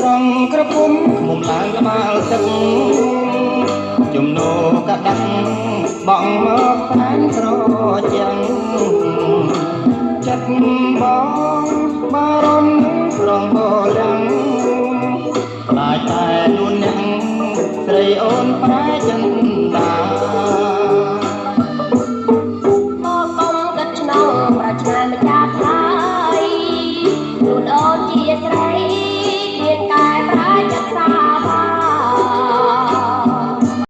ស្រង់ក្រពុំឃុំឡើងក្បាលទឹកជំនោកដាស់បងមកផ្នែកត្រជាំងចិត្តបងបារម្ភស្រង់បលាំងខ្លាចតែនួនញ៉ាំងស្រីអូនប្រែចិន